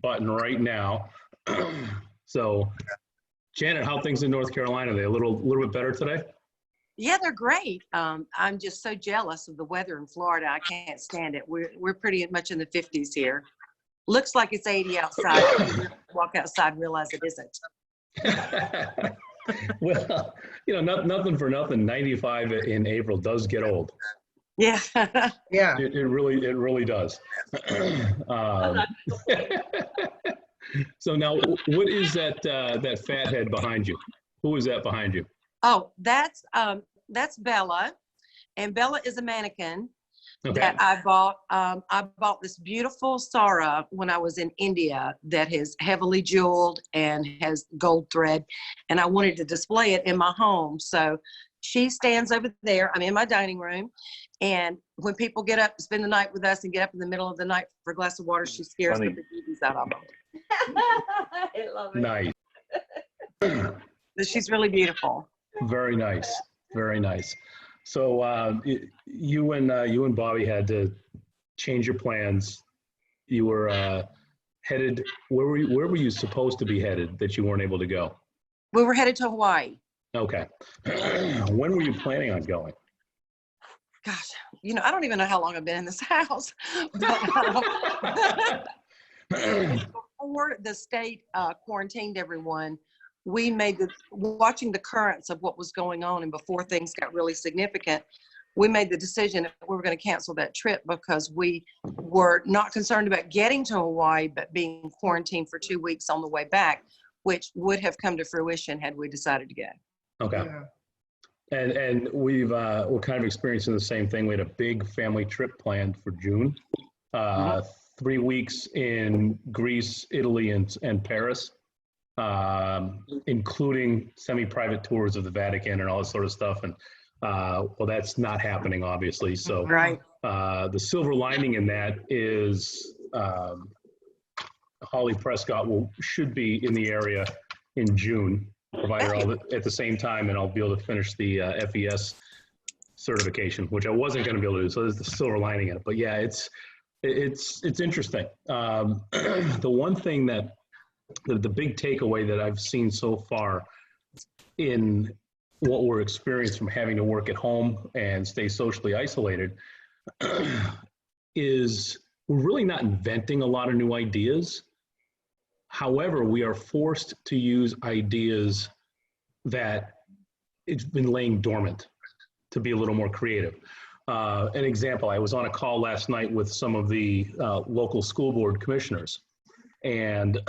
button right now. So, Janet, how things in North Carolina? Are they a little bit better today? Yeah, they're great. I'm just so jealous of the weather in Florida. I can't stand it. We're pretty much in the 50s here. Looks like it's 80 outside. You walk outside and realize it isn't. Well, nothing for nothing. 95 in April does get old. Yeah. Yeah. It really does. So now, what is that fat head behind you? Who is that behind you? Oh, that's Bella, and Bella is a mannequin that I bought. I bought this beautiful Sara when I was in India that is heavily jeweled and has gold thread, and I wanted to display it in my home. So she stands over there. I'm in my dining room, and when people get up to spend the night with us and get up in the middle of the night for a glass of water, she scares the bejeebies out of them. I love it. Nice. She's really beautiful. Very nice. Very nice. So you and Bobby had to change your plans. You were headed. Where were you supposed to be headed that you weren't able to go? We were headed to Hawaii. Okay. When were you planning on going? Gosh, I don't even know how long I've been in this house. But, before the state quarantined everyone, we made watching the currents of what was going on, and before things got really significant, we made the decision that we were going to cancel that trip because we were not concerned about getting to Hawaii, but being quarantined for 2 weeks on the way back, which would have come to fruition had we decided to go. Okay. Yeah. And we're kind of experiencing the same thing. We had a big family trip planned for June. 3 weeks in Greece, Italy, and Paris. Including semi-private tours of the Vatican and all this sort of stuff. And well, that's not happening, obviously. So Right. The silver lining in that is Holly Prescott should be in the area in June, provided all at the same time, and I'll be able to finish the FES certification, which I wasn't going to be able to do. So there's the silver lining in it. But yeah, it's interesting. The one thing that the big takeaway that I've seen so far in what we're experiencing from having to work at home and stay socially isolated is we're really not inventing a lot of new ideas. However, we are forced to use ideas that it's been laying dormant to be a little more creative. An example, I was on a call last night with some of the local school board commissioners. And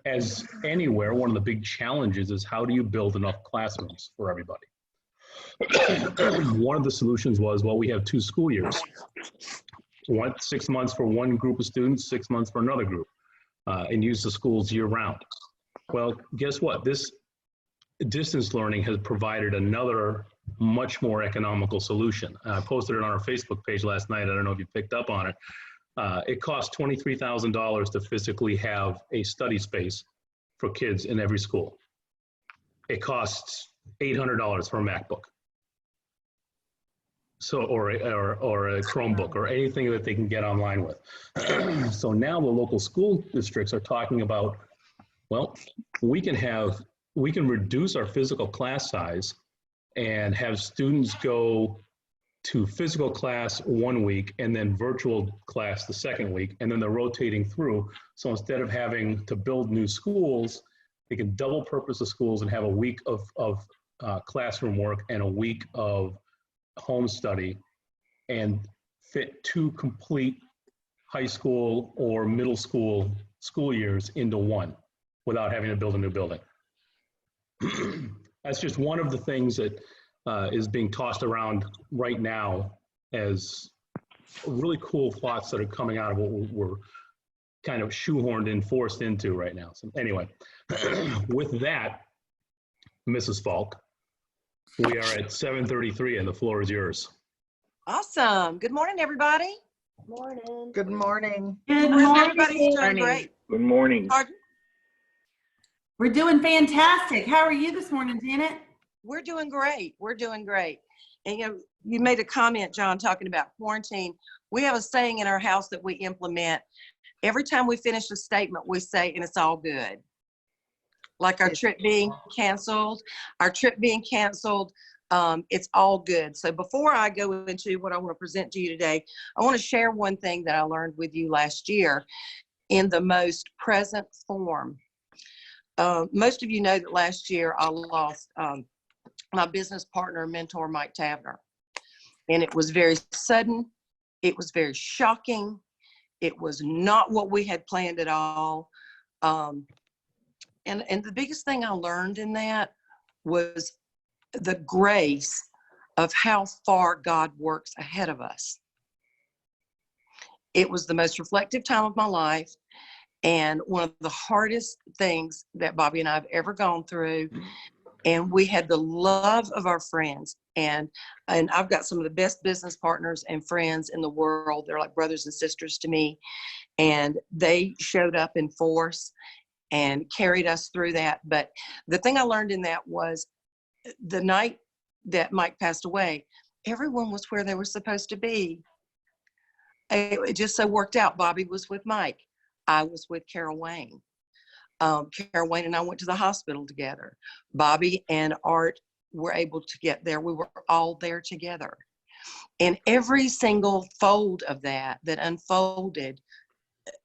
as anywhere, one of the big challenges is how do you build enough classrooms for everybody? One of the solutions was, well, we have 2 school years. 6 months for one group of students, 6 months for another group, and use the schools year round. Well, guess what? This distance learning has provided another much more economical solution. I posted it on our Facebook page last night. I don't know if you picked up on it. It costs $23,000 to physically have a study space for kids in every school. It costs $800 for a MacBook. So, or a Chromebook or anything that they can get online with. So now the local school districts are talking about, well, we can reduce our physical class size and have students go to physical class 1 week and then virtual class the second week, and then they're rotating through. So instead of having to build new schools, they can double purpose the schools and have a week of classroom work and a week of home study and fit 2 complete high school or middle school years into one without having to build a new building. That's just one of the things that is being tossed around right now as really cool thoughts that are coming out of what we're kind of shoehorned and forced into right now. So anyway, with that, Mrs. Faulk, we are at 7:33 and the floor is yours. Awesome. Good morning, everybody. Morning. Good morning. Good Everybody's doing morning. great. Good morning. Pardon? We're doing fantastic. How are you this morning, Janet? We're doing great. We're doing great. And you made a comment, John, talking about quarantine. We have a saying in our house that we implement every time we finish a statement, we say, and it's all good. Like our trip being canceled, it's all good. So before I go into what I want to present to you today, I want to share one thing that I learned with you last year in the most present form. Most of you know that last year I lost my business partner, mentor, Mike Tavner. And it was very sudden. It was very shocking. It was not what we had planned at all. And the biggest thing I learned in that was the grace of how far God works ahead of us. It was the most reflective time of my life and one of the hardest things that Bobby and I have ever gone through. And we had the love of our friends. And I've got some of the best business partners and friends in the world. They're like brothers and sisters to me. And they showed up in force and carried us through that. But the thing I learned in that was the night that Mike passed away, everyone was where they were supposed to be. It just so worked out. Bobby was with Mike. I was with Carol Wayne. Carol Wayne and I went to the hospital together. Bobby and Art were able to get there. We were all there together. And every single fold of that unfolded,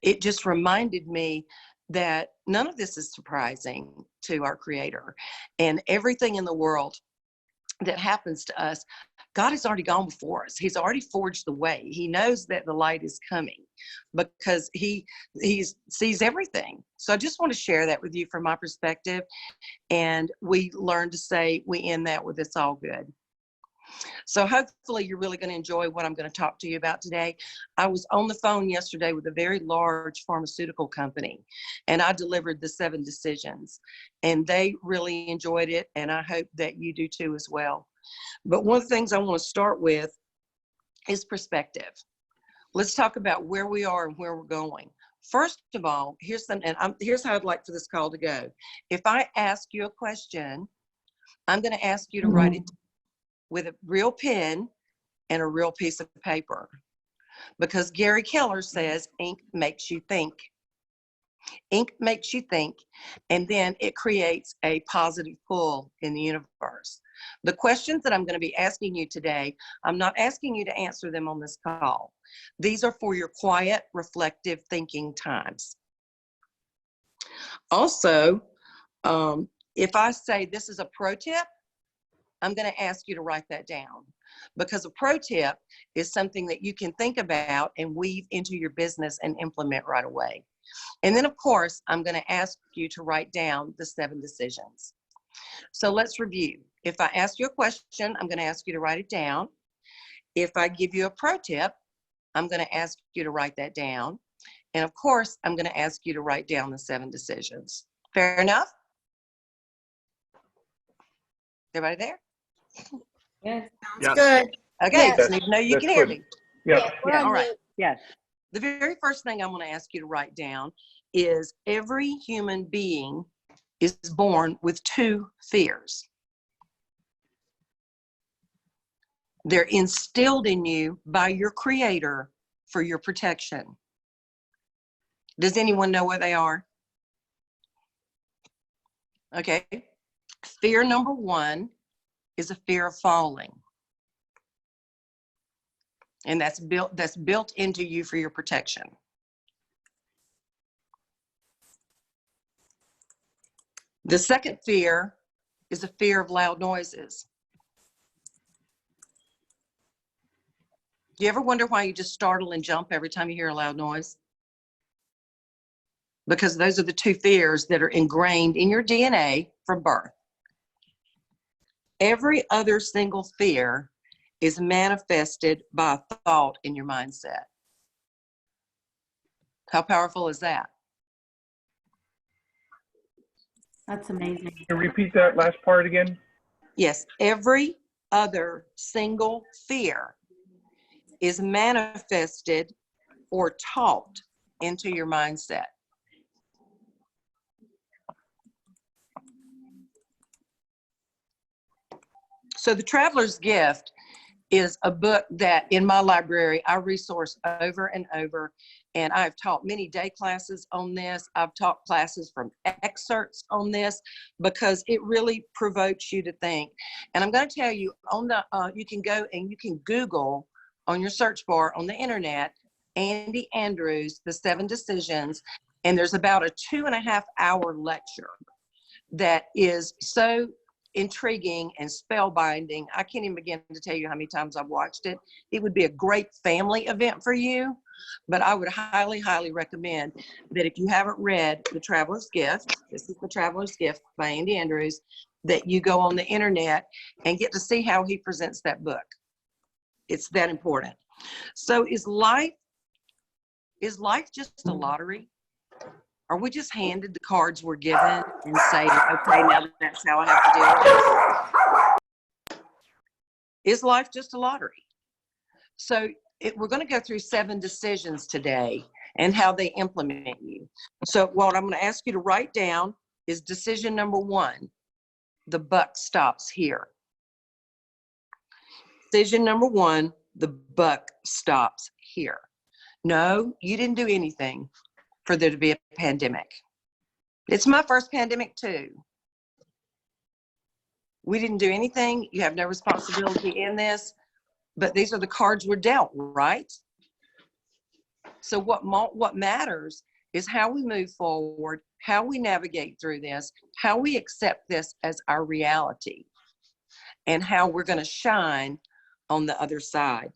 it just reminded me that none of this is surprising to our Creator. And everything in the world that happens to us, God has already gone before us. He's already forged the way. He knows that the light is coming because he sees everything. So I just want to share that with you from my perspective. And we learn to say, we end that with it's all good. So hopefully you're really going to enjoy what I'm going to talk to you about today. I was on the phone yesterday with a very large pharmaceutical company, and I delivered the 7 decisions, and they really enjoyed it, and I hope that you do too as well. But one of the things I want to start with is perspective. Let's talk about where we are and where we're going. First of all, here's how I'd like for this call to go. If I ask you a question, I'm going to ask you to write it with a real pen and a real piece of paper. Because Gary Keller says ink makes you think. Ink makes you think, and then it creates a positive pull in the universe. The questions that I'm going to be asking you today, I'm not asking you to answer them on this call. These are for your quiet, reflective thinking times. Also, if I say this is a pro tip, I'm going to ask you to write that down, because a pro tip is something that you can think about and weave into your business and implement right away. And then, of course, I'm going to ask you to write down the 7 decisions. So let's review. If I ask you a question, I'm going to ask you to write it down. If I give you a pro tip, I'm going to ask you to write that down. And of course, I'm going to ask you to write down the 7 decisions. Fair enough? Everybody there? Yes. It's good. Okay, Yes. just need to know you can hear me. Yeah. We're Yeah, on all right. mute. Yes. The very first thing I want to ask you to write down is every human being is born with 2 fears. They're instilled in you by your Creator for your protection. Does anyone know what they are? Okay. Fear number 1 is a fear of falling. And that's built into you for your protection. The second fear is a fear of loud noises. Do you ever wonder why you just startle and jump every time you hear a loud noise? Because those are the 2 fears that are ingrained in your DNA from birth. Every other single fear is manifested by a thought in your mindset. How powerful is that? That's amazing. Can you repeat that last part again? Yes, every other single fear is manifested or taught into your mindset. So The Traveler's Gift is a book that in my library I resource over and over, And I've taught many day classes on this. I've taught classes from excerpts on this because it really provokes you to think. And I'm going to tell you, on the you can go and you can Google on your search bar on the internet, Andy Andrews, The 7 Decisions, and there's about a 2.5-hour lecture that is so intriguing and spellbinding. I can't even begin to tell you how many times I've watched it. It would be a great family event for you, but I would highly, highly recommend that if you haven't read The Traveler's Gift, this is The Traveler's Gift by Andy Andrews, that you go on the internet and get to see how he presents that book. It's that important. So is life just a lottery? Are we just handed the cards we're given and saying, okay, now that's how I have to deal with it? Is life just a lottery? So we're going to go through 7 decisions today and how they implement you. So what I'm going to ask you to write down is decision number 1. The buck stops here. Decision number 1, the buck stops here. No, you didn't do anything for there to be a pandemic. It's my first pandemic too. We didn't do anything. You have no responsibility in this, but these are the cards we're dealt, right? So what matters is how we move forward, how we navigate through this, how we accept this as our reality, and how we're going to shine on the other side.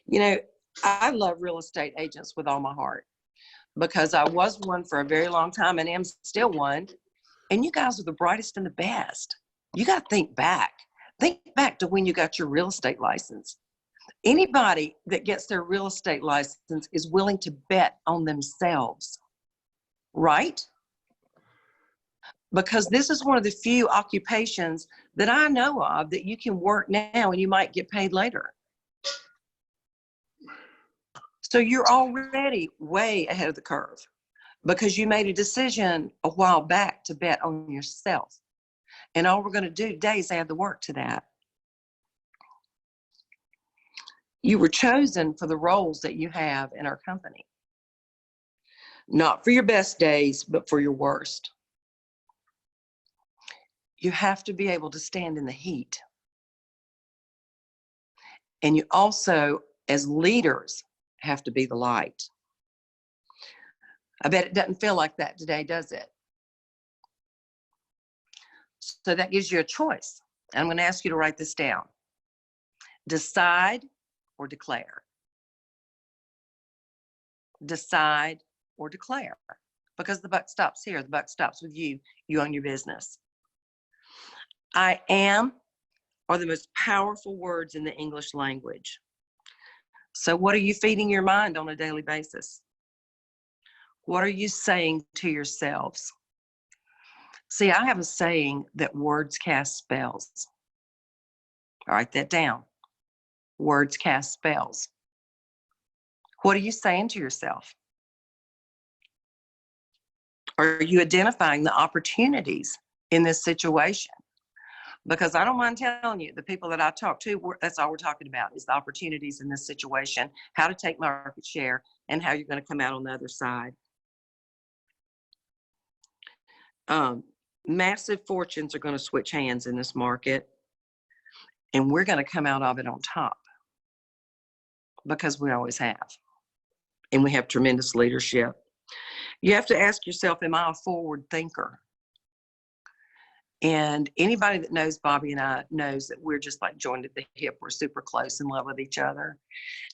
You know, I love real estate agents with all my heart, because I was one for a very long time and am still one. And you guys are the brightest and the best. You got to think back. Think back to when you got your real estate license. Anybody that gets their real estate license is willing to bet on themselves, right? Because this is one of the few occupations that I know of that you can work now and you might get paid later. So you're already way ahead of the curve because you made a decision a while back to bet on yourself. And all we're going to do today is add the work to that. You were chosen for the roles that you have in our company. Not for your best days, but for your worst. You have to be able to stand in the heat. And you also, as leaders, have to be the light. I bet it doesn't feel like that today, does it? So that gives you a choice. I'm going to ask you to write this down. Decide or declare. Decide or declare. Because the buck stops here. The buck stops with you. You own your business. I am are the most powerful words in the English language. So what are you feeding your mind on a daily basis? What are you saying to yourselves? See, I have a saying that words cast spells. Write that down. Words cast spells. What are you saying to yourself? Are you identifying the opportunities in this situation? Because I don't mind telling you, the people that I talk to, that's all we're talking about is the opportunities in this situation, how to take market share, and how you're going to come out on the other side. Massive fortunes are going to switch hands in this market, and we're going to come out of it on top because we always have. And we have tremendous leadership. You have to ask yourself, am I a forward thinker? And anybody that knows Bobby and I knows that we're just like joined at the hip. We're super close in love with each other.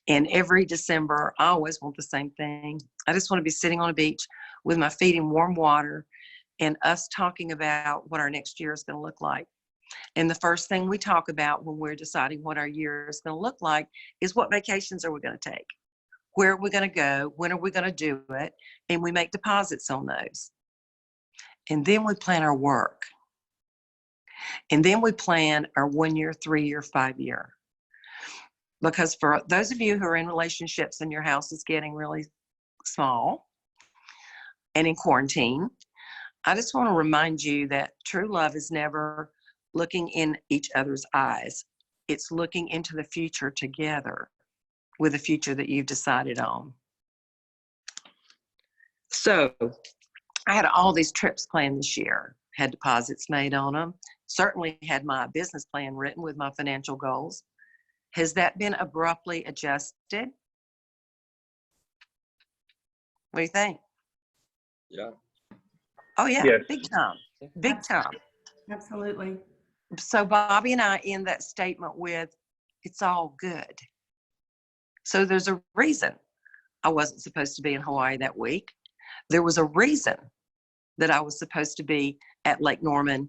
And every December, I always want the same thing. I just want to be sitting on a beach with my feet in warm water and us talking about what our next year is going to look like. And the first thing we talk about when we're deciding what our year is going to look like is what vacations are we going to take? Where are we going to go? When are we going to do it? And we make deposits on those. And then we plan our work. And then we plan our 1 year, 3 year, 5 year. Because for those of you who are in relationships and your house is getting really small and in quarantine, I just want to remind you that true love is never looking in each other's eyes. It's looking into the future together with a future that you've decided on. So I had all these trips planned this year, had deposits made on them, certainly had my business plan written with my financial goals. Has that been abruptly adjusted? What do you think? Yeah. Oh, yeah, Yes. big time, big time. Absolutely. So Bobby and I end that statement with, it's all good. So there's a reason I wasn't supposed to be in Hawaii that week. There was a reason that I was supposed to be at Lake Norman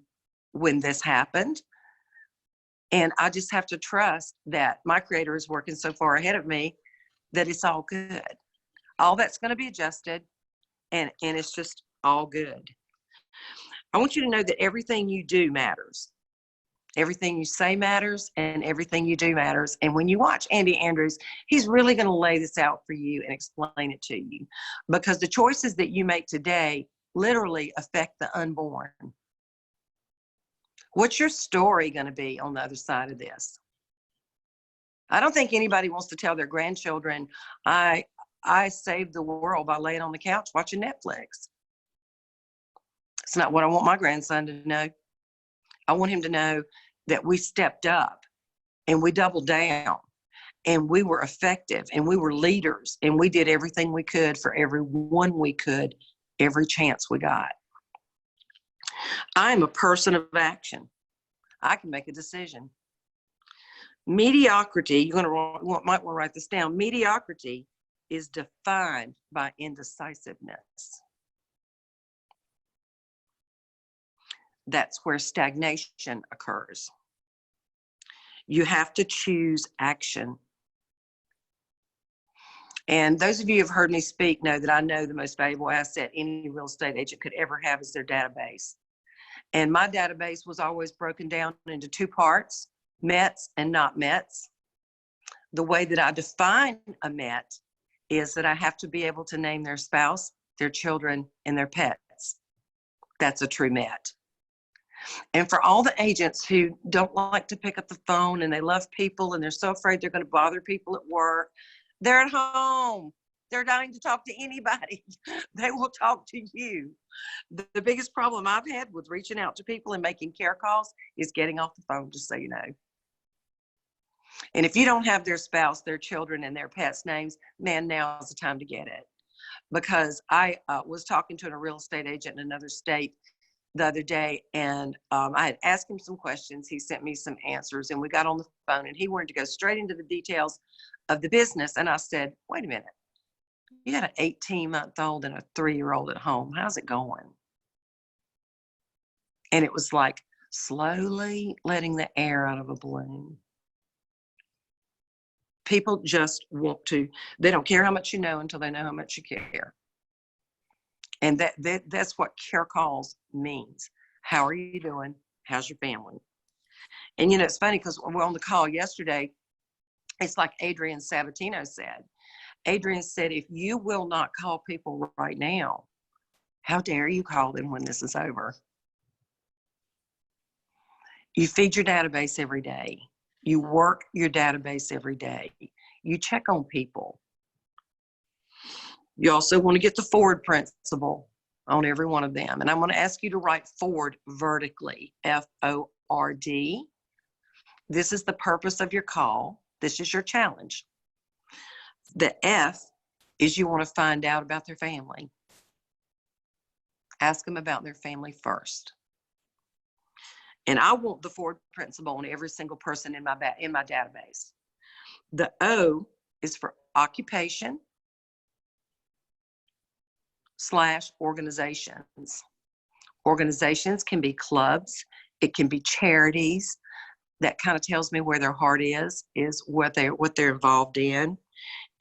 when this happened. And I just have to trust that my creator is working so far ahead of me that it's all good. All that's going to be adjusted, and it's just all good. I want you to know that everything you do matters. Everything you say matters, and everything you do matters. And when you watch Andy Andrews, he's really going to lay this out for you and explain it to you, because the choices that you make today literally affect the unborn. What's your story going to be on the other side of this? I don't think anybody wants to tell their grandchildren, I saved the world by laying on the couch watching Netflix. It's not what I want my grandson to know. I want him to know that we stepped up and we doubled down and we were effective and we were leaders and we did everything we could for everyone we could, every chance we got. I am a person of action. I can make a decision. Mediocrity, might want to write this down. Mediocrity is defined by indecisiveness. That's where stagnation occurs. You have to choose action. And those of you who have heard me speak know that I know the most valuable asset any real estate agent could ever have is their database. And my database was always broken down into two parts, Mets and not Mets. The way that I define a Met is that I have to be able to name their spouse, their children, and their pets. That's a true Met. And for all the agents who don't like to pick up the phone and they love people and they're so afraid they're going to bother people at work, they're at home. They're dying to talk to anybody. They will talk to you. The biggest problem I've had with reaching out to people and making care calls is getting off the phone, just so you know. And if you don't have their spouse, their children, and their pets' names, man, now is the time to get it. Because I was talking to a real estate agent in another state the other day, and I had asked him some questions. He sent me some answers, and we got on the phone, and he wanted to go straight into the details of the business. And I said, wait a minute. You got an 18-month-old and a 3-year-old at home. How's it going? And it was like slowly letting the air out of a balloon. People just want to, they don't care how much you know until they know how much you care. And that's what care calls means. How are you doing? How's your family? And you know, it's funny because we're on the call yesterday. It's like Adrian Sabatino said. Adrian said, if you will not call people right now, how dare you call them when this is over? You feed your database every day. You work your database every day. You check on people. You also want to get the forward principle on every one of them. And I'm going to ask you to write forward vertically, F-O-R-D. This is the purpose of your call. This is your challenge. The F is you want to find out about their family. Ask them about their family first. And I want the forward principle on every single person in my database. The O is for occupation / organizations. Organizations can be clubs. It can be charities. That kind of tells me where their heart is what they're involved in.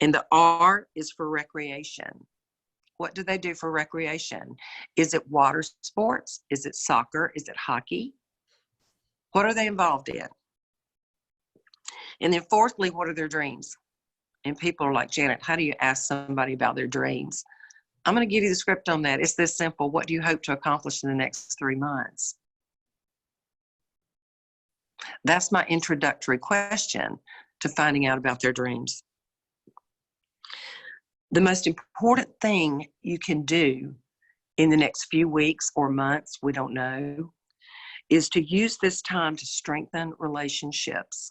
And the R is for recreation. What do they do for recreation? Is it water sports? Is it soccer? Is it hockey? What are they involved in? And then fourthly, what are their dreams? And people are like, Janet, how do you ask somebody about their dreams? I'm going to give you the script on that. It's this simple. What do you hope to accomplish in the next 3 months? That's my introductory question to finding out about their dreams. The most important thing you can do in the next few weeks or months, we don't know, is to use this time to strengthen relationships.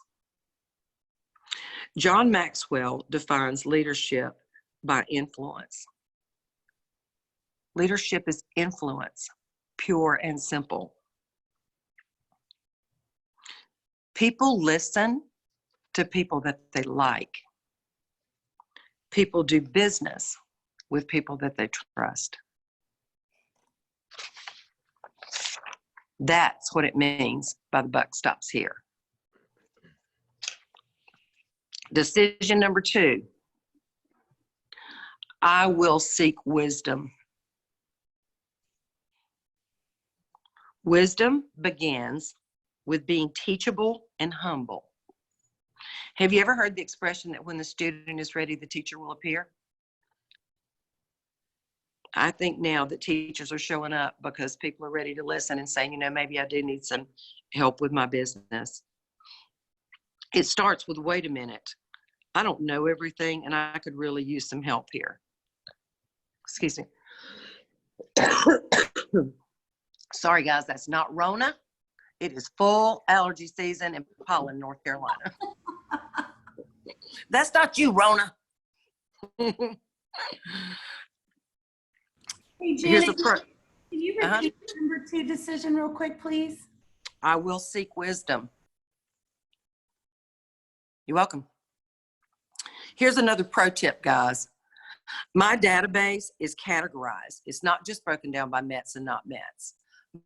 John Maxwell defines leadership by influence. Leadership is influence, pure and simple. People listen to people that they like. People do business with people that they trust. That's what it means by the buck stops here. Decision number 2, I will seek wisdom. Wisdom begins with being teachable and humble. Have you ever heard the expression that when the student is ready, the teacher will appear? I think now that teachers are showing up because people are ready to listen and saying, you know, maybe I do need some help with my business. It starts with, wait a minute, I don't know everything and I could really use some help here. Excuse me. Sorry guys, that's not Rona. It is full allergy season in Pollen, North Carolina. That's not you, Rona. Hey, Here's Janet, can you repeat number 2 decision real quick, please? I will seek wisdom. You're welcome. Here's another pro tip, guys. My database is categorized. It's not just broken down by Mets and not Mets.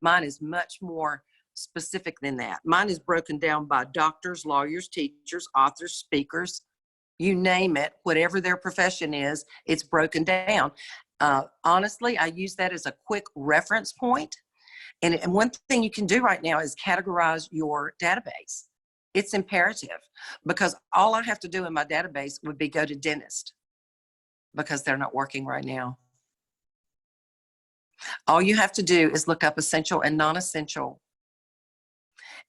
Mine is much more specific than that. Mine is broken down by doctors, lawyers, teachers, authors, speakers, you name it, whatever their profession is, it's broken down. Honestly, I use that as a quick reference point. And one thing you can do right now is categorize your database. It's imperative because all I have to do in my database would be go to dentist because they're not working right now. All you have to do is look up essential and non-essential,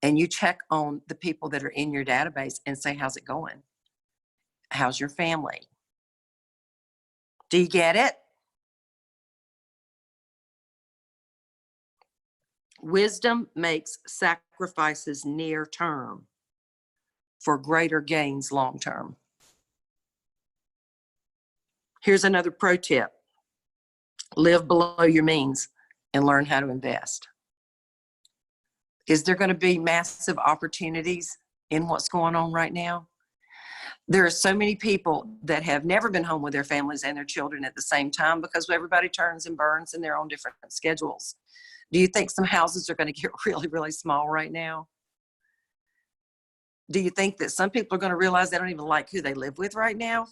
and you check on the people that are in your database and say, how's it going? How's your family? Do you get it? Wisdom makes sacrifices near term for greater gains long term. Here's another pro tip. Live below your means and learn how to invest. Is there going to be massive opportunities in what's going on right now? There are so many people that have never been home with their families and their children at the same time because everybody turns and burns in their own different schedules. Do you think some houses are going to get really, really small right now? Do you think that some people are going to realize they don't even like who they live with right now?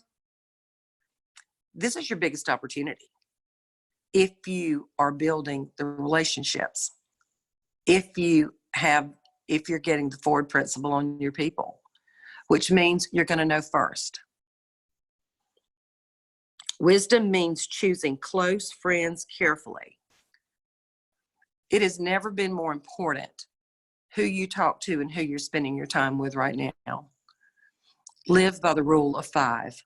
This is your biggest opportunity. If you are building the relationships, if you're getting the Ford principle on your people, which means you're going to know first. Wisdom means choosing close friends carefully. It has never been more important who you talk to and who you're spending your time with right now. Live by the rule of 5.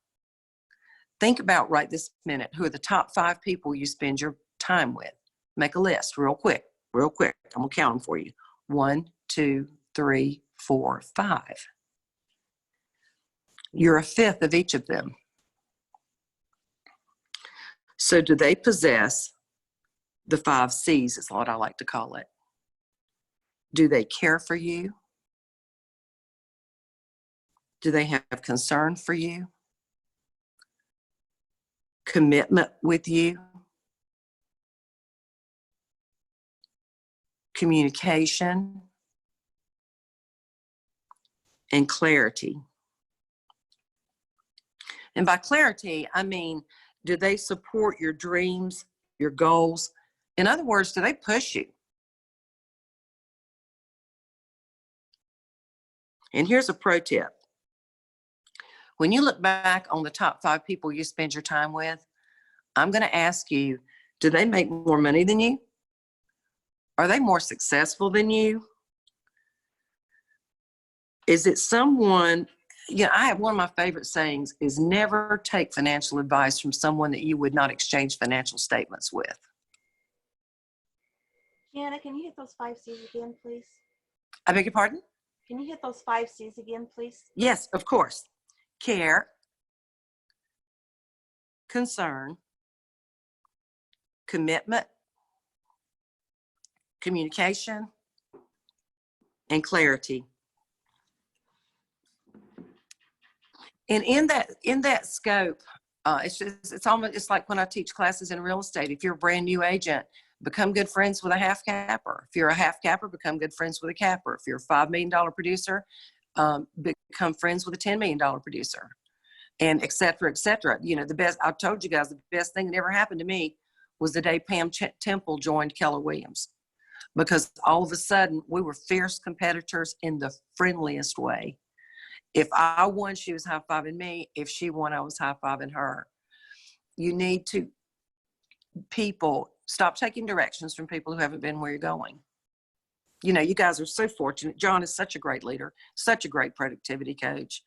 Think about right this minute, who are the top 5 people you spend your time with? Make a list real quick. I'm gonna count them for you. 1, 2, 3, 4, 5. You're a 5th of each of them. So do they possess the 5 C's is what I like to call it? Do they care for you? Do they have concern for you? Commitment with you? Communication? And clarity. And by clarity, I mean, do they support your dreams, your goals? In other words, do they push you? And here's a pro tip. When you look back on the top 5 people you spend your time with, I'm going to ask you, do they make more money than you? Are they more successful than you? Is it someone I have one of my favorite sayings is never take financial advice from someone that you would not exchange financial statements with. Jana, can you hit those 5 C's again, please? I beg your pardon? Can you hit those 5 C's again, please? Yes, of course. Care, concern, commitment, communication, and clarity. And in that scope, it's like when I teach classes in real estate. If you're a brand new agent, become good friends with a half capper. If you're a half capper, become good friends with a capper. If you're a $5 million producer, become friends with a $10 million producer, and et cetera, et cetera. I've told you guys the best thing that ever happened to me was the day Pam Temple joined Keller Williams, because all of a sudden we were fierce competitors in the friendliest way. If I won, she was high-fiving me. If she won, I was high-fiving her. You need to, people, stop taking directions from people who haven't been where you're going. You guys are so fortunate. John is such a great leader, such a great productivity coach.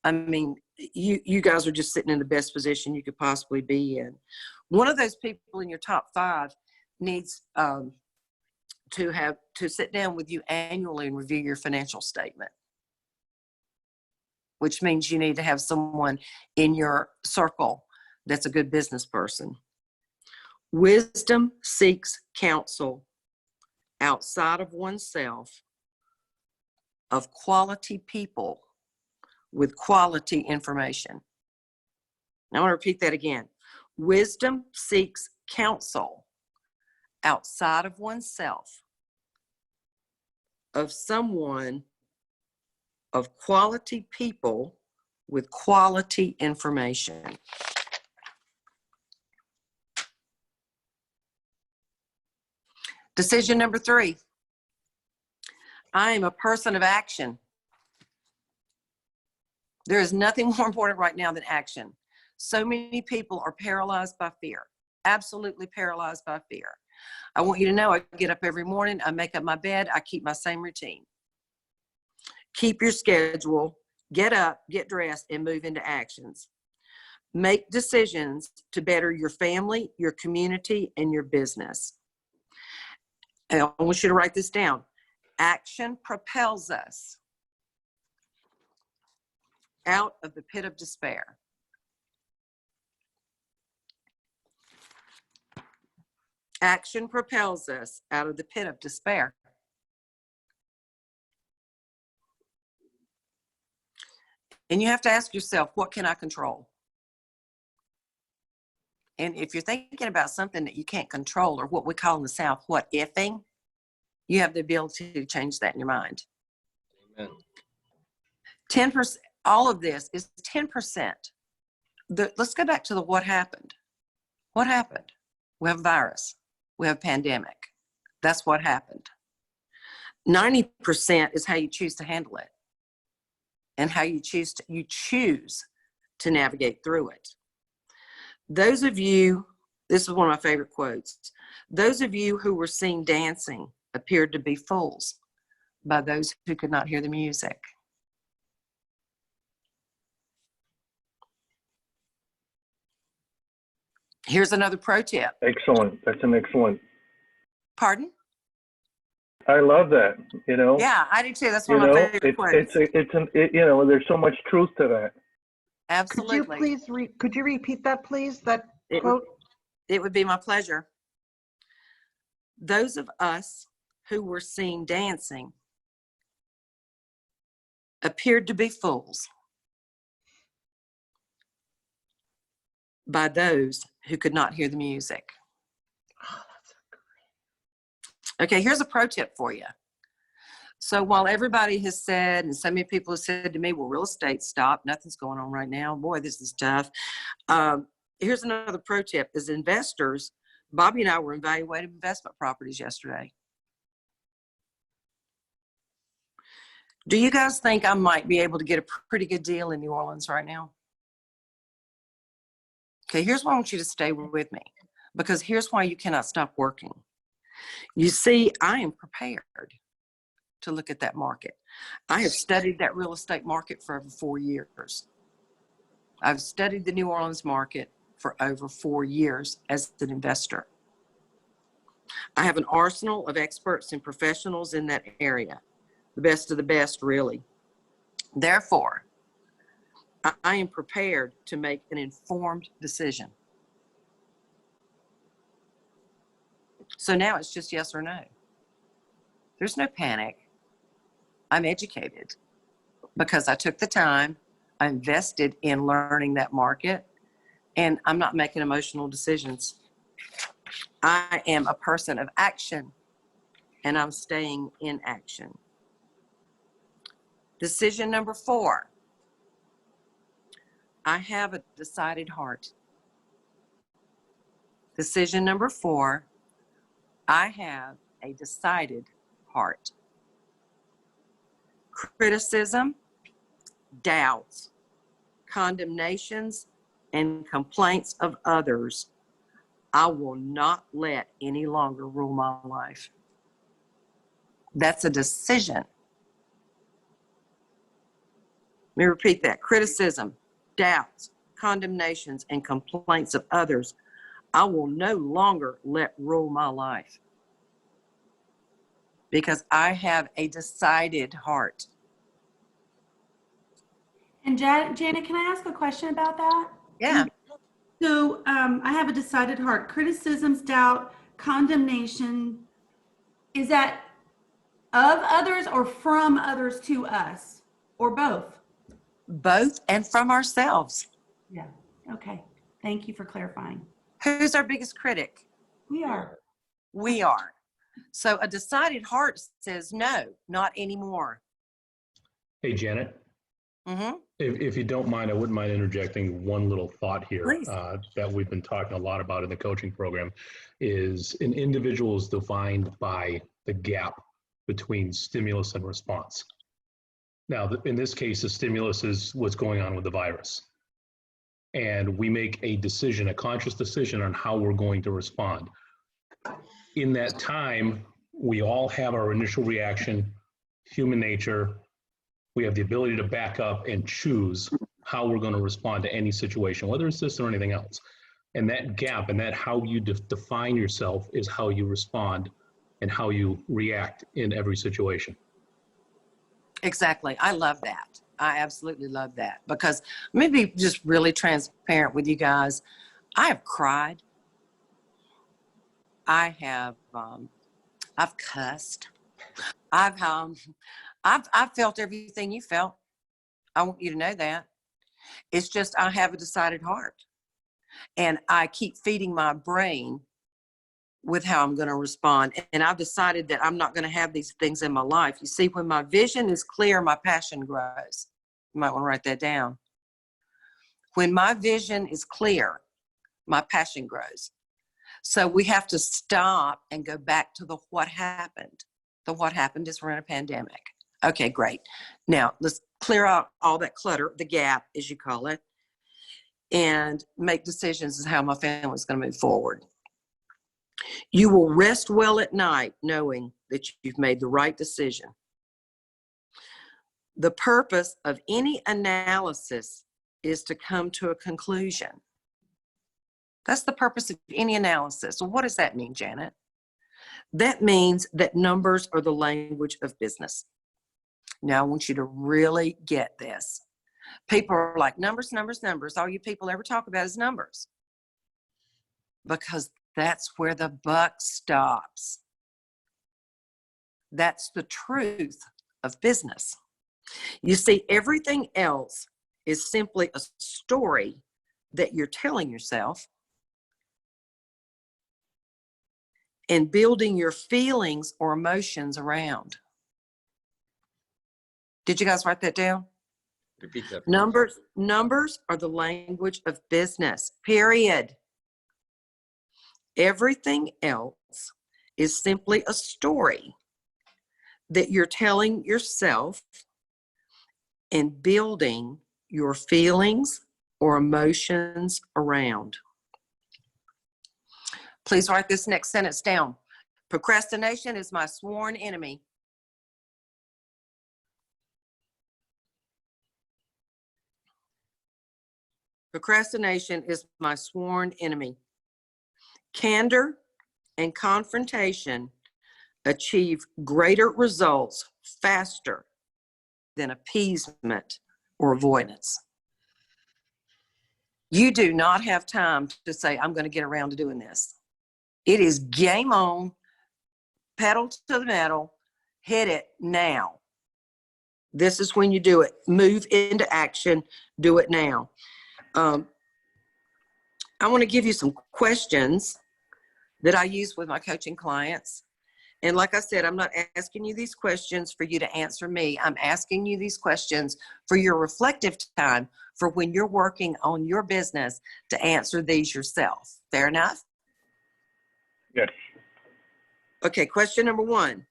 I mean, you guys are just sitting in the best position you could possibly be in. One of those people in your top 5 needs to sit down with you annually and review your financial statement, which means you need to have someone in your circle that's a good business person. Wisdom seeks counsel outside of oneself of quality people with quality information. Now I want to repeat that again. Wisdom seeks counsel outside of oneself of someone of quality people with quality information. Decision number 3. I am a person of action. There is nothing more important right now than action. So many people are paralyzed by fear, absolutely paralyzed by fear. I want you to know I get up every morning, I make up my bed, I keep my same routine. Keep your schedule, get up, get dressed, and move into actions. Make decisions to better your family, your community, and your business. And I want you to write this down. Action propels us out of the pit of despair. Action propels us out of the pit of despair. And you have to ask yourself, what can I control? And if you're thinking about something that you can't control, or what we call in the South, what ifing, you have the ability to change that in your mind. Amen. 10%, all of this is 10%. Let's go back to the what happened. What happened? We have a virus. We have a pandemic. That's what happened. 90% is how you choose to handle it and how you choose to navigate through it. Those of you, this is one of my favorite quotes, those of you who were seen dancing appeared to be fools by those who could not hear the music. Here's another pro tip. Excellent. That's an excellent. Pardon? I love that. Yeah, I do too. That's one of my favorite quotes. There's so much truth to that. Absolutely. Could you repeat that, please? That It quote? It would be my pleasure. Those of us who were seen dancing appeared to be fools by those who could not hear the music. Okay, here's a pro tip for you. So while everybody has said, and so many people have said to me, well, real estate stopped, nothing's going on right now. Boy, this is tough. Here's another pro tip. As investors, Bobby and I were evaluating investment properties yesterday. Do you guys think I might be able to get a pretty good deal in New Orleans right now? Okay, here's why I want you to stay with me, because here's why you cannot stop working. You see, I am prepared to look at that market. I have studied that real estate market for over 4 years. I've studied the New Orleans market for over 4 years as an investor. I have an arsenal of experts and professionals in that area, the best of the best, really. Therefore, I am prepared to make an informed decision. So now it's just yes or no. There's no panic. I'm educated because I took the time, I invested in learning that market, and I'm not making emotional decisions. I am a person of action, and I'm staying in action. Decision number 4. I have a decided heart. Decision number 4. I have a decided heart. Criticism, doubts, condemnations, and complaints of others, I will not let any longer rule my life. That's a decision. Let me repeat that. Criticism, doubts, condemnations, and complaints of others, I will no longer let rule my life. Because I have a decided heart. And Janet, can I ask a question about that? Yeah. So I have a decided heart. Criticisms, doubt, condemnation. Is that of others or from others to us, or both? Both, and from ourselves. Yeah. Okay. Thank you for clarifying. Who's our biggest critic? We are. We are. So a decided heart says no, not anymore. Hey, Janet, Mm-hmm. if you don't mind, I wouldn't mind interjecting one little thought here Please. that we've been talking a lot about in the coaching program is an individual is defined by the gap between stimulus and response. Now, in this case, the stimulus is what's going on with the virus. And we make a decision, a conscious decision on how we're going to respond. In that time, we all have our initial reaction, human nature. We have the ability to back up and choose how we're going to respond to any situation, whether it's this or anything else. And that gap and that how you define yourself is how you respond and how you react in every situation. Exactly. I love that. I absolutely love that, because let me be just really transparent with you guys. I have cried. I have, I've cussed. I've felt everything you felt. I want you to know that. It's just I have a decided heart, and I keep feeding my brain with how I'm going to respond. And I've decided that I'm not going to have these things in my life. You see, when my vision is clear, my passion grows. You might want to write that down. When my vision is clear, my passion grows. So we have to stop and go back to the what happened. The what happened is we're in a pandemic. Okay, great. Now let's clear out all that clutter, the gap, as you call it, and make decisions as how my family is going to move forward. You will rest well at night knowing that you've made the right decision. The purpose of any analysis is to come to a conclusion. That's the purpose of any analysis. So what does that mean, Janet? That means that numbers are the language of business. Now, I want you to really get this. People are like, numbers, numbers, numbers. All you people ever talk about is numbers. Because that's where the buck stops. That's the truth of business. You see, everything else is simply a story that you're telling yourself and building your feelings or emotions around. Did you guys write that down? Repeat that. Numbers are the language of business, period. Everything else is simply a story that you're telling yourself and building your feelings or emotions around. Please write this next sentence down. Procrastination is my sworn enemy. Procrastination is my sworn enemy. Candor and confrontation achieve greater results faster than appeasement or avoidance. You do not have time to say, I'm going to get around to doing this. It is game on, pedal to the metal, hit it now. This is when you do it. Move into action, do it now. I want to give you some questions that I use with my coaching clients. And like I said, I'm not asking you these questions for you to answer me. I'm asking you these questions for your reflective time, for when you're working on your business, to answer these yourself. Fair enough? Yes. Okay, question number 1.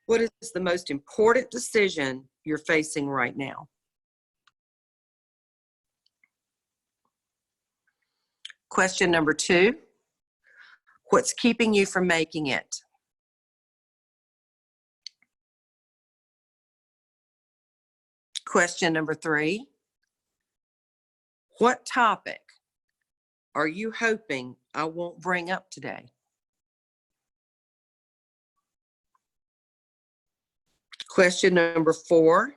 What is the most important decision you're facing right now? Question number 2. What's keeping you from making it? Question number 3. What topic are you hoping I won't bring up today? Question number 4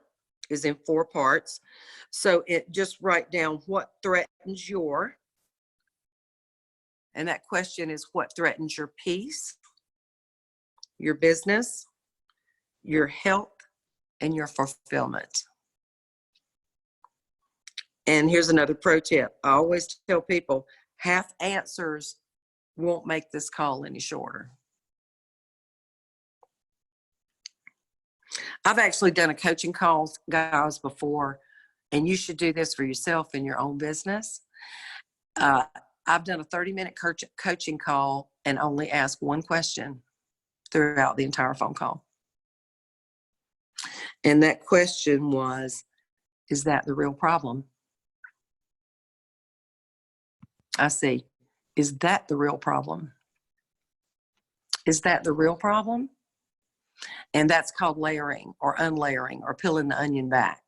is in 4 parts. So just write down what threatens your, and that question is what threatens your peace, your business, your health, and your fulfillment. And here's another pro tip. I always tell people, half answers won't make this call any shorter. I've actually done a coaching call, guys, before, and you should do this for yourself in your own business. I've done a 30-minute coaching call and only asked one question throughout the entire phone call. And that question was, is that the real problem? I see. Is that the real problem? Is that the real problem? And that's called layering or unlayering or peeling the onion back.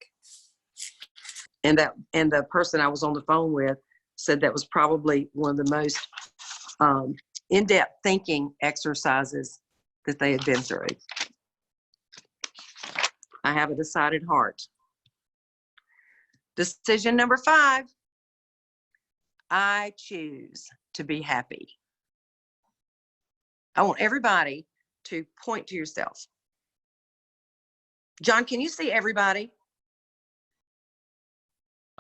And the person I was on the phone with said that was probably one of the most in-depth thinking exercises that they had been through. I have a decided heart. Decision number 5. I choose to be happy. I want everybody to point to yourself. John, can you see everybody?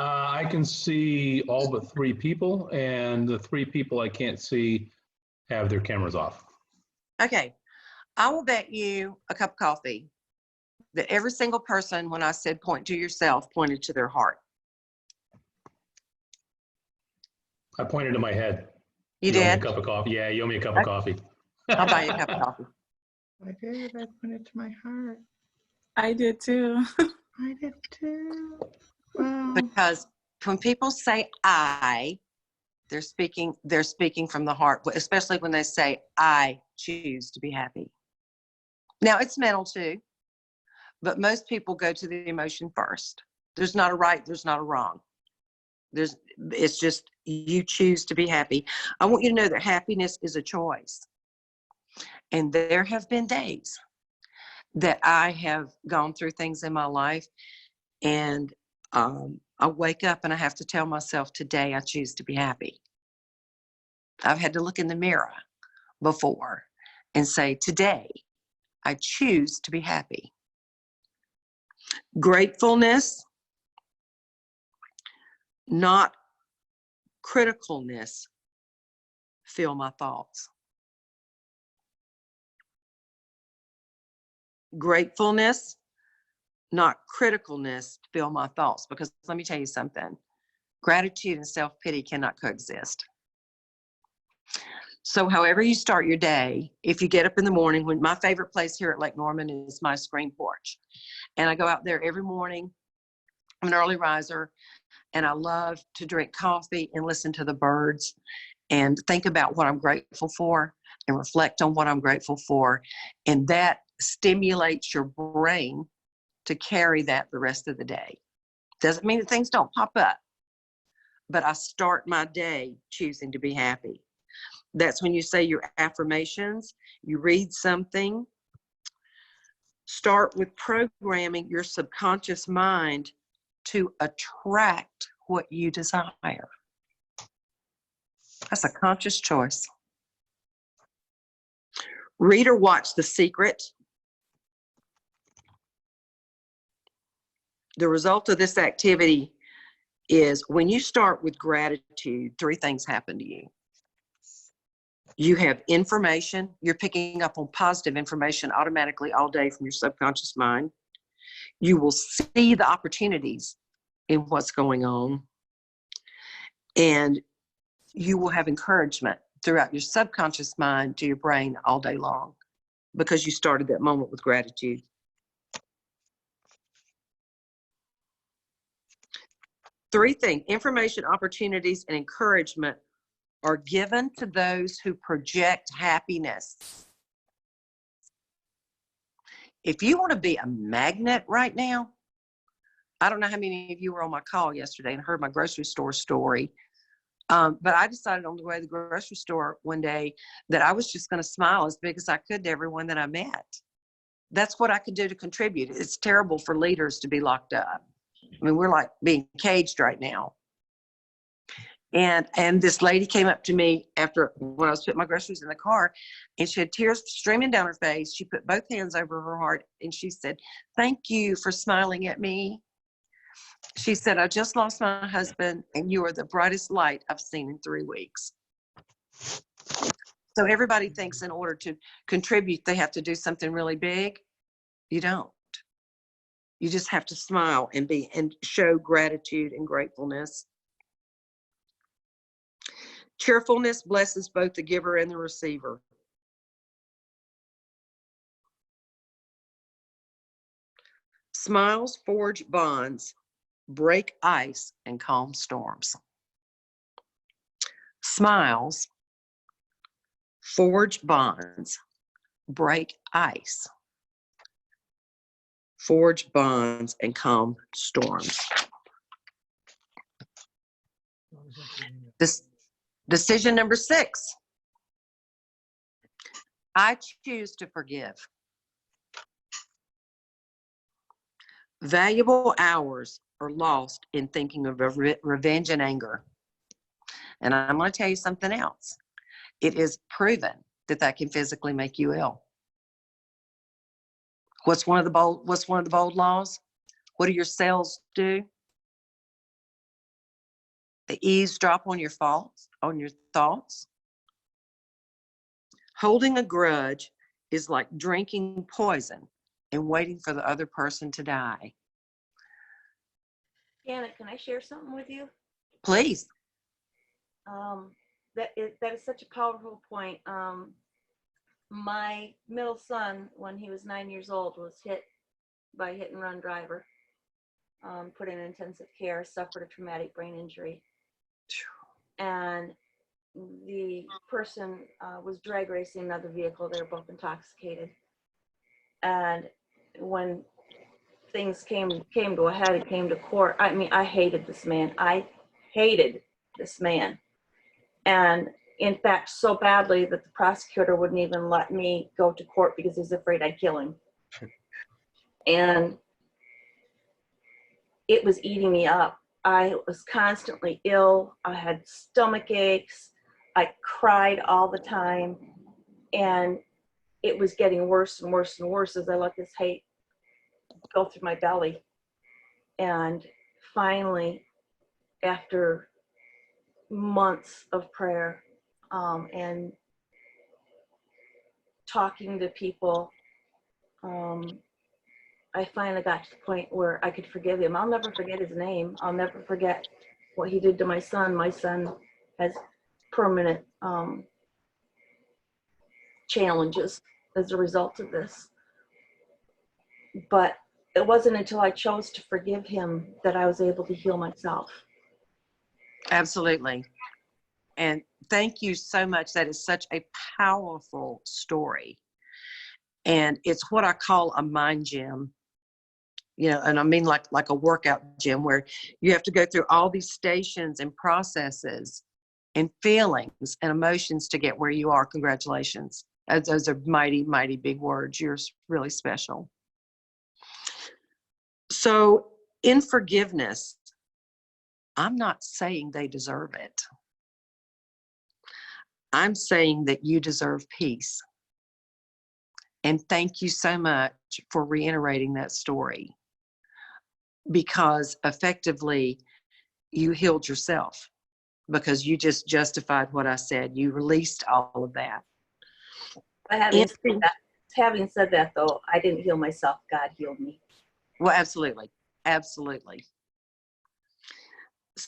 I can see all but 3 people, and the 3 people I can't see have their cameras off. Okay. I will bet you a cup of coffee that every single person, when I said point to yourself, pointed to their heart. I pointed to my head. You owe me a did? cup of coffee. Yeah, you owe me a cup of coffee. I'll buy you a cup of coffee. I did. I put it to my heart. I did too. I did too. Wow. Because when people say I, they're speaking from the heart, especially when they say, I choose to be happy. Now, it's mental too, but most people go to the emotion first. There's not a right, there's not a wrong. It's just you choose to be happy. I want you to know that happiness is a choice. And there have been days that I have gone through things in my life, and I wake up and I have to tell myself, today I choose to be happy. I've had to look in the mirror before and say, today I choose to be happy. Gratefulness, not criticalness, fill my thoughts. Gratefulness, not criticalness, fill my thoughts. Because let me tell you something, gratitude and self-pity cannot coexist. So however you start your day, if you get up in the morning, when my favorite place here at Lake Norman is my screen porch. And I go out there every morning. I'm an early riser, and I love to drink coffee and listen to the birds and think about what I'm grateful for and reflect on what I'm grateful for. And that stimulates your brain to carry that the rest of the day. Doesn't mean that things don't pop up, but I start my day choosing to be happy. That's when you say your affirmations, you read something. Start with programming your subconscious mind to attract what you desire. That's a conscious choice. Read or watch The Secret. The result of this activity is when you start with gratitude, 3 things happen to you. You have information. You're picking up on positive information automatically all day from your subconscious mind. You will see the opportunities in what's going on. And you will have encouragement throughout your subconscious mind to your brain all day long because you started that moment with gratitude. Three things: information, opportunities, and encouragement are given to those who project happiness. If you want to be a magnet right now, I don't know how many of you were on my call yesterday and heard my grocery store story, but I decided on the way to the grocery store one day that I was just going to smile as big as I could to everyone that I met. That's what I could do to contribute. It's terrible for leaders to be locked up. I mean, we're like being caged right now. And this lady came up to me after when I was putting my groceries in the car, and she had tears streaming down her face. She put both hands over her heart and she said, "Thank you for smiling at me." She said, "I just lost my husband and you are the brightest light I've seen in 3 weeks." So everybody thinks in order to contribute, they have to do something really big. You don't. You just have to smile and show gratitude and gratefulness. Cheerfulness blesses both the giver and the receiver. Smiles forge bonds, break ice, and calm storms. Smiles forge bonds, break ice, forge bonds, and calm storms. This decision number 6. I choose to forgive. Valuable hours are lost in thinking of revenge and anger. And I'm going to tell you something else. It is proven that can physically make you ill. What's one of the bold laws? What do your cells do? They eavesdrop on your thoughts. Holding a grudge is like drinking poison and waiting for the other person to die. Janet, can I share something with you? Please. That is such a powerful point. My middle son, when he was 9 years old, was hit by a hit and run driver, put in intensive care, suffered a traumatic brain injury. And the person was drag racing another vehicle. They were both intoxicated. And when things came to a head, it came to court. I mean, I hated this man. And in fact, so badly that the prosecutor wouldn't even let me go to court because he was afraid I'd kill him. And it was eating me up. I was constantly ill. I had stomach aches. I cried all the time. And it was getting worse and worse and worse as I let this hate go through my belly. And finally, after months of prayer and talking to people, I finally got to the point where I could forgive him. I'll never forget his name. I'll never forget what he did to my son. My son has permanent challenges as a result of this. But it wasn't until I chose to forgive him that I was able to heal myself. Absolutely. And thank you so much. That is such a powerful story. And it's what I call a mind gym. and I mean like a workout gym where you have to go through all these stations and processes and feelings and emotions to get where you are. Congratulations. Those are mighty, mighty big words. You're really special. So in forgiveness, I'm not saying they deserve it. I'm saying that you deserve peace. And thank you so much for reiterating that story, because effectively you healed yourself, because you just justified what I said. You released all of that. But having said that, though, I didn't heal myself. God healed me. Well, absolutely. Absolutely.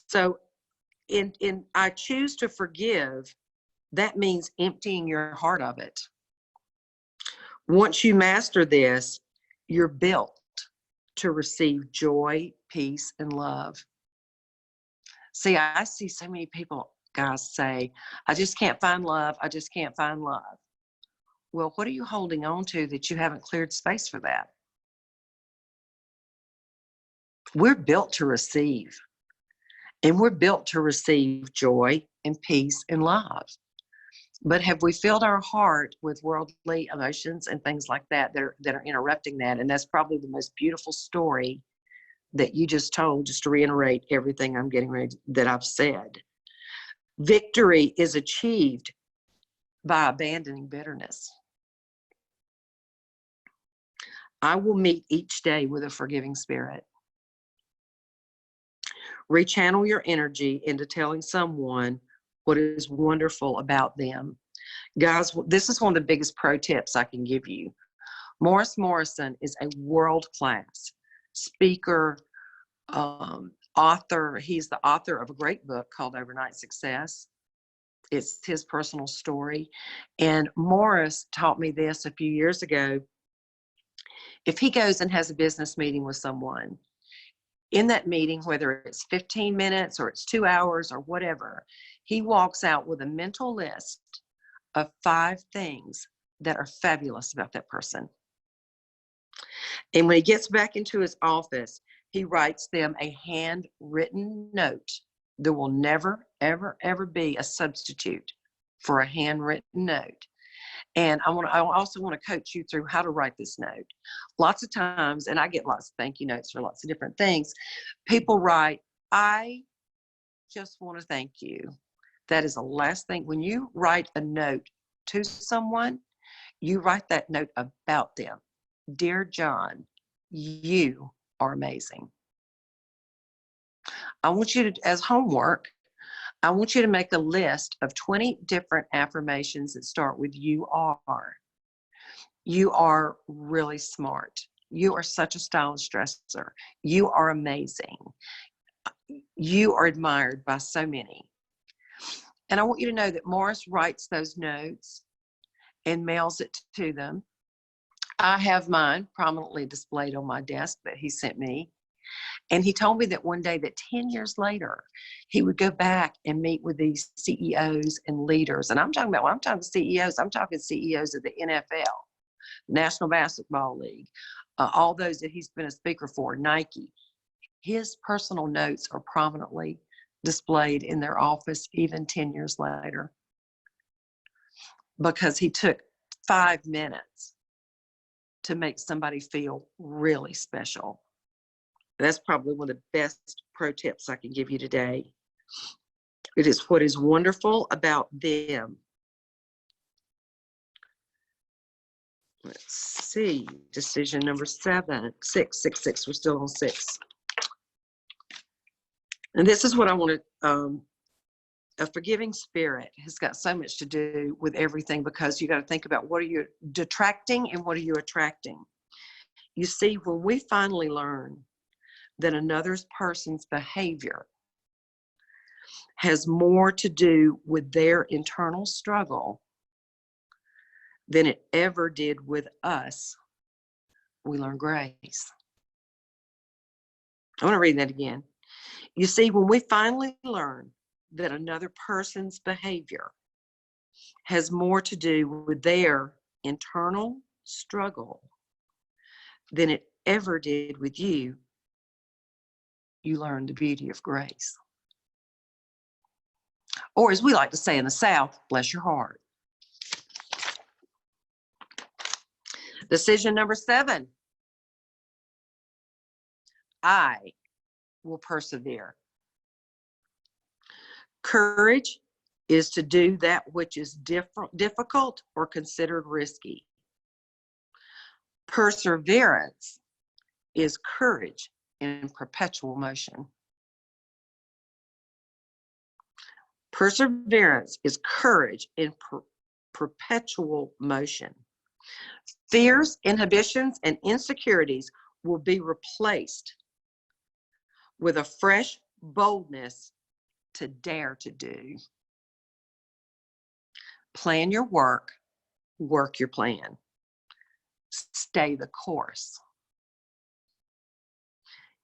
So in I choose to forgive, that means emptying your heart of it. Once you master this, you're built to receive joy, peace, and love. See, I see so many people, guys, say, I just can't find love. I just can't find love. Well, what are you holding on to that you haven't cleared space for that? We're built to receive, and we're built to receive joy and peace and love. But have we filled our heart with worldly emotions and things like that that are interrupting that? And that's probably the most beautiful story that you just told, just to reiterate everything I'm getting ready that I've said. Victory is achieved by abandoning bitterness. I will meet each day with a forgiving spirit. Rechannel your energy into telling someone what is wonderful about them. Guys, this is one of the biggest pro tips I can give you. Morris Morrison is a world-class speaker, author. He's the author of a great book called Overnight Success. It's his personal story. And Morris taught me this a few years ago. If he goes and has a business meeting with someone, in that meeting, whether it's 15 minutes or it's 2 hours or whatever, he walks out with a mental list of 5 things that are fabulous about that person. And when he gets back into his office, he writes them a handwritten note. There will never, ever, ever be a substitute for a handwritten note. And I also want to coach you through how to write this note. Lots of times, and I get lots of thank you notes for lots of different things, people write, I just want to thank you. That is the last thing. When you write a note to someone, you write that note about them. Dear John, you are amazing. I want you to, as homework, I want you to make a list of 20 different affirmations that start with you are. You are really smart. You are such a stylish dresser. You are amazing. You are admired by so many. And I want you to know that Morris writes those notes and mails it to them. I have mine prominently displayed on my desk that he sent me. And he told me that one day that 10 years later, he would go back and meet with these CEOs and leaders. And I'm talking CEOs, I'm talking CEOs of the NFL, National Basketball League, all those that he's been a speaker for, Nike. His personal notes are prominently displayed in their office even 10 years later, because he took 5 minutes to make somebody feel really special. That's probably one of the best pro tips I can give you today. It is what is wonderful about them. Let's see, decision number 6. We're still on 6. And this is what I want to, a forgiving spirit has got so much to do with everything, because you got to think about what are you detracting and what are you attracting. You see, when we finally learn that another person's behavior has more to do with their internal struggle than it ever did with us, we learn grace. I want to read that again. You see, when we finally learn that another person's behavior has more to do with their internal struggle than it ever did with you, you learned the beauty of grace. Or as we like to say in the South, bless your heart. Decision number 7. I will persevere. Courage is to do that which is difficult or considered risky. Perseverance is courage in perpetual motion. Perseverance is courage in perpetual motion. Fears, inhibitions, and insecurities will be replaced with a fresh boldness to dare to do. Plan your work, work your plan. Stay the course.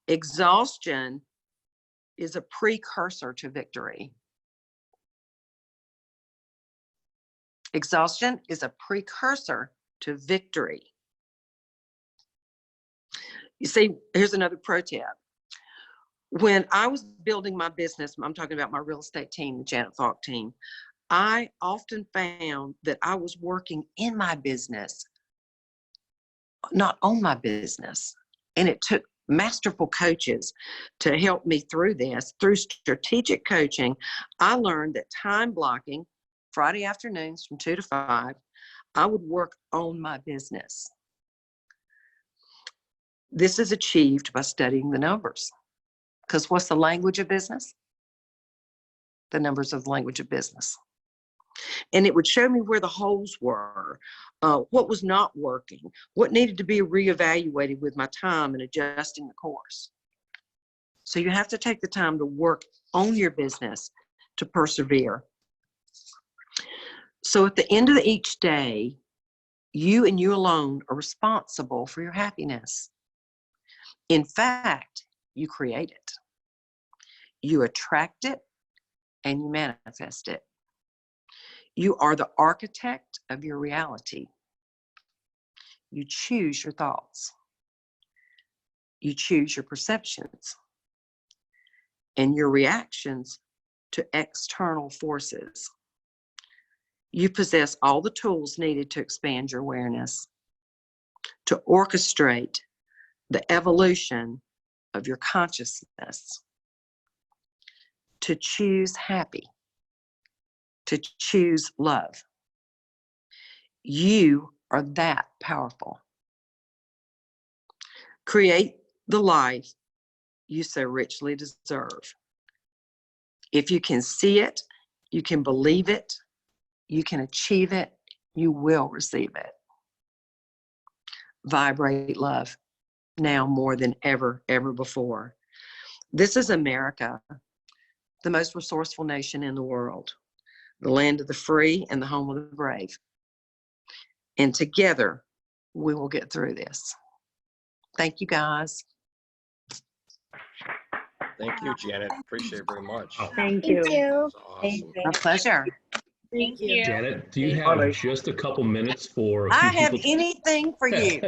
Exhaustion is a precursor to victory. Exhaustion is a precursor to victory. You see, here's another pro tip. When I was building my business, I'm talking about my real estate team, the Janet Faulk team, I often found that I was working in my business, not on my business. And it took masterful coaches to help me through this. Through strategic coaching, I learned that time blocking, Friday afternoons from 2 to 5, I would work on my business. This is achieved by studying the numbers. Because what's the language of business? The numbers of the language of business. And it would show me where the holes were, what was not working, what needed to be reevaluated with my time and adjusting the course. So you have to take the time to work on your business to persevere. So at the end of each day, you and you alone are responsible for your happiness. In fact, you create it. You attract it and you manifest it. You are the architect of your reality. You choose your thoughts. You choose your perceptions and your reactions to external forces. You possess all the tools needed to expand your awareness, to orchestrate the evolution of your consciousness, to choose happy, to choose love. You are that powerful. Create the life you so richly deserve. If you can see it, you can believe it, you can achieve it, you will receive it. Vibrate love now more than ever before. This is America, the most resourceful nation in the world, the land of the free and the home of the brave. And together, we will get through this. Thank you, guys. Thank you, Janet. Appreciate it very much. Thank you. That's awesome. My pleasure. Thank you. Janet, do you have just a couple minutes for a few I have people? anything for you.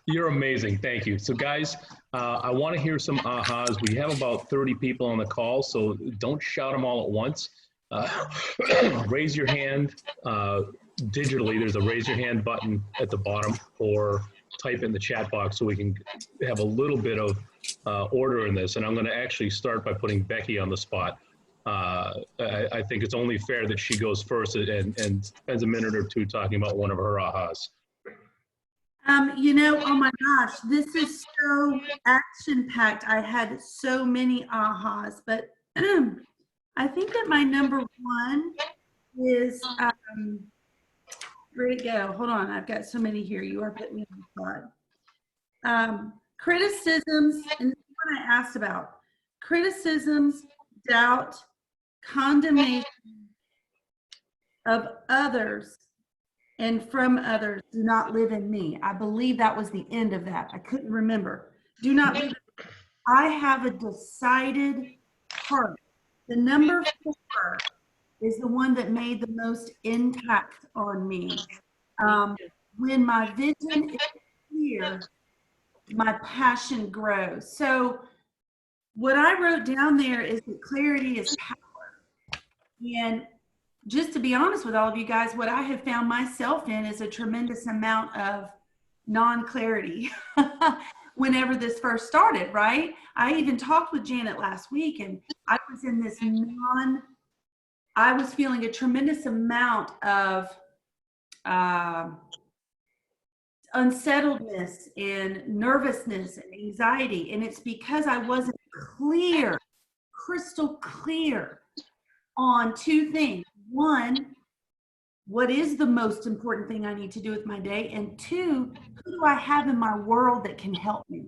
You're amazing. Thank you. So guys, I want to hear some ahas. We have about 30 people on the call, so don't shout them all at once. Raise your hand digitally. There's a raise your hand button at the bottom, or type in the chat box so we can have a little bit of order in this. And I'm going to actually start by putting Becky on the spot. I think it's only fair that she goes first and spends a minute or two talking about one of her ahas. You know, oh my gosh, this is so action-packed. I had so many ahas, but I think that my number one is, where'd it go? Hold on, I've got so many here. You are putting me on the spot. Criticisms, and this is what I asked about. Criticisms, doubt, condemnation of others and from others do not live in me. I believe that was the end of that. I couldn't remember. Do not live in me. I have a decided heart. The number 4 is the one that made the most impact on me. When my vision is clear, clear, my passion grows. So what I wrote down there is that clarity is power. And just to be honest with all of you guys, what I have found myself in is a tremendous amount of non-clarity whenever this first started, right? I even talked with Janet last week, and I was in this I was feeling a tremendous amount of unsettledness and nervousness and anxiety. And it's because I wasn't clear, crystal clear on two things. One, what is the most important thing I need to do with my day? And two, who do I have in my world that can help me?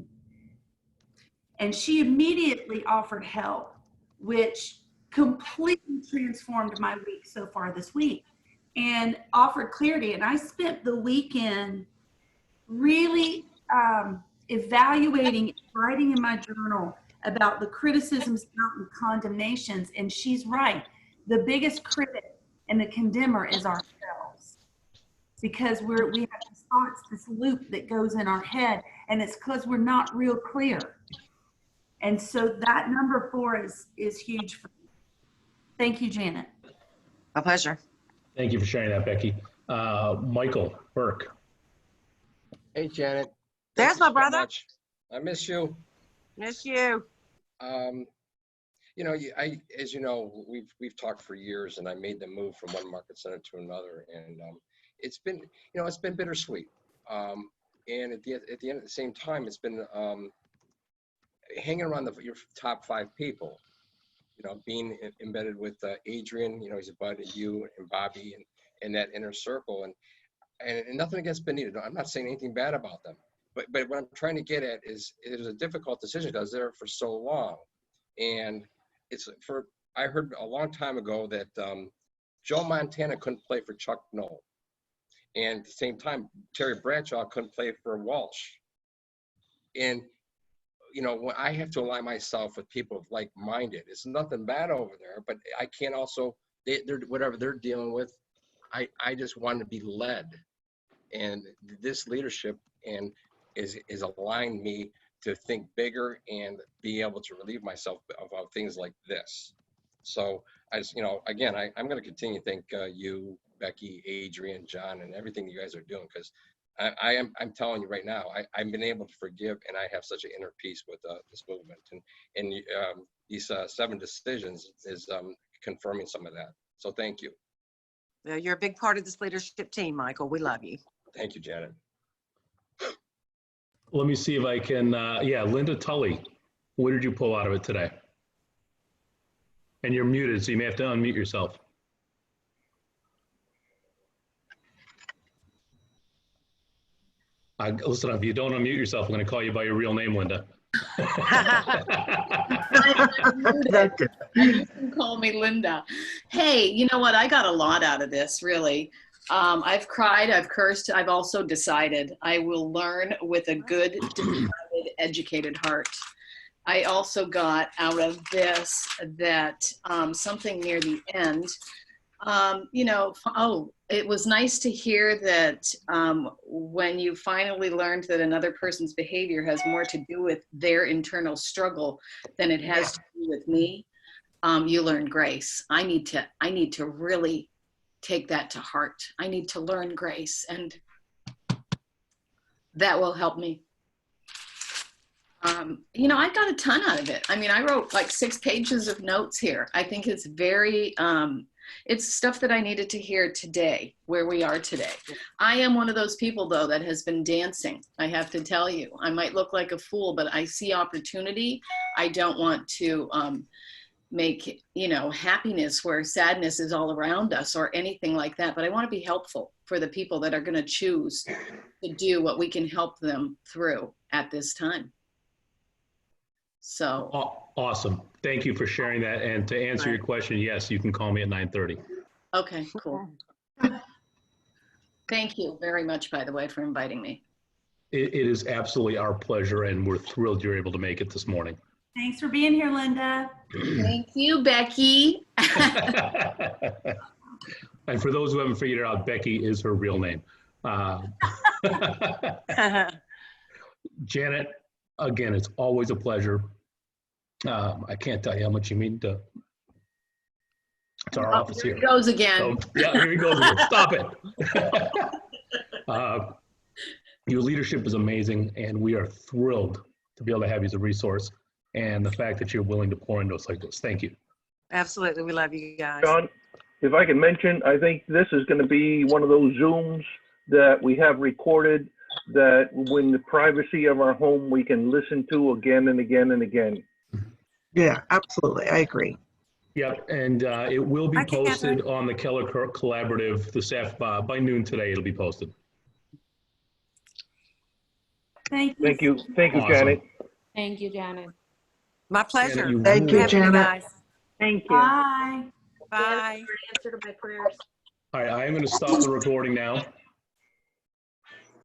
And she immediately offered help, which completely transformed my week so far this week and offered clarity. And I spent the weekend really evaluating, writing in my journal about the criticisms, doubt, and condemnations. And she's right. The biggest critic and the condemner is ourselves, because we have these thoughts, this loop that goes in our head, and it's because we're not real clear. And so that number 4 is huge for me. Thank you, Janet. My pleasure. Thank you for sharing that, Becky. Michael Burke. Hey, Janet. There's my Thank you so brother. much. I miss you. Miss you. You know, as you know, we've talked for years, and I made the move from one market center to another, and it's been, it's been bittersweet. And at the end, at the same time, it's been hanging around your top 5 people. Being embedded with Adrian, he's a bud, and you and Bobby, and that inner circle, and nothing against Benita. I'm not saying anything bad about them, but what I'm trying to get at is it was a difficult decision because I was there for so long, and I heard a long time ago that Joe Montana couldn't play for Chuck Noll, and at the same time Terry Bradshaw couldn't play for Walsh, and when I have to align myself with people like-minded, it's nothing bad over there, but I can't also, they're whatever they're dealing with, I just want to be led. And this leadership is aligned me to think bigger and be able to relieve myself of things like this. So I just, again, I'm going to continue to thank you, Becky, Adrian, John, and everything you guys are doing, because I'm telling you right now, I've been able to forgive, and I have such an inner peace with this movement, and these 7 decisions is confirming some of that. So thank you. Well, you're a big part of this leadership team, Michael. We love you. Thank you, Janet. Let me see if I can, Linda Tully, what did you pull out of it today? And you're muted, so you may have to unmute yourself. Listen, if you don't unmute yourself, I'm going to call you by your real name, Linda. You can call me Linda. Hey, you know what? I got a lot out of this, really. I've cried, I've cursed, I've also decided I will learn with a good, decided, educated heart. I also got out of this that something near the end, it was nice to hear that when you finally learned that another person's behavior has more to do with their internal struggle than it has to do with me, you learn grace. I need to really take that to heart. I need to learn grace, and that will help me. I got a ton out of it. I mean, I wrote like 6 pages of notes here. I think it's very, it's stuff that I needed to hear today, where we are today. I am one of those people, though, that has been dancing. I have to tell you, I might look like a fool, but I see opportunity. I don't want to make, happiness where sadness is all around us or anything like that. But I want to be helpful for the people that are going to choose to do what we can help them through at this time. So awesome. Thank you for sharing that. And to answer your question, yes, you can call me at 9:30. Okay, cool. Thank you very much, by the way, for inviting me. It is absolutely our pleasure, and we're thrilled you're able to make it this morning. Thanks for being here, Linda. Thank you, Becky. And for those who haven't figured it out, Becky is her real name. Janet, again, it's always a pleasure. I can't tell you how much you mean to our office Here here. he goes again. So, yeah, here he goes again. Stop it. Your leadership is amazing, and we are thrilled to be able to have you as a resource, and the fact that you're willing to pour into us like this. Thank you. Absolutely. We love you guys. John, if I can mention, I think this is going to be one of those Zooms that we have recorded that when the privacy of our home, we can listen to again and again and again. Yeah, absolutely. I agree. Yep, and it will be Hi, Catherine. posted on the Keller Collaborative this by noon today. It'll be posted. Thank you. Thank you. Thank you, Awesome. Janet. Thank you, Janet. My pleasure. Janet, you Thank you, Having Janet. guys. Thank you. Bye. Bye. Answer to my prayers. All right, I am going to stop the recording now.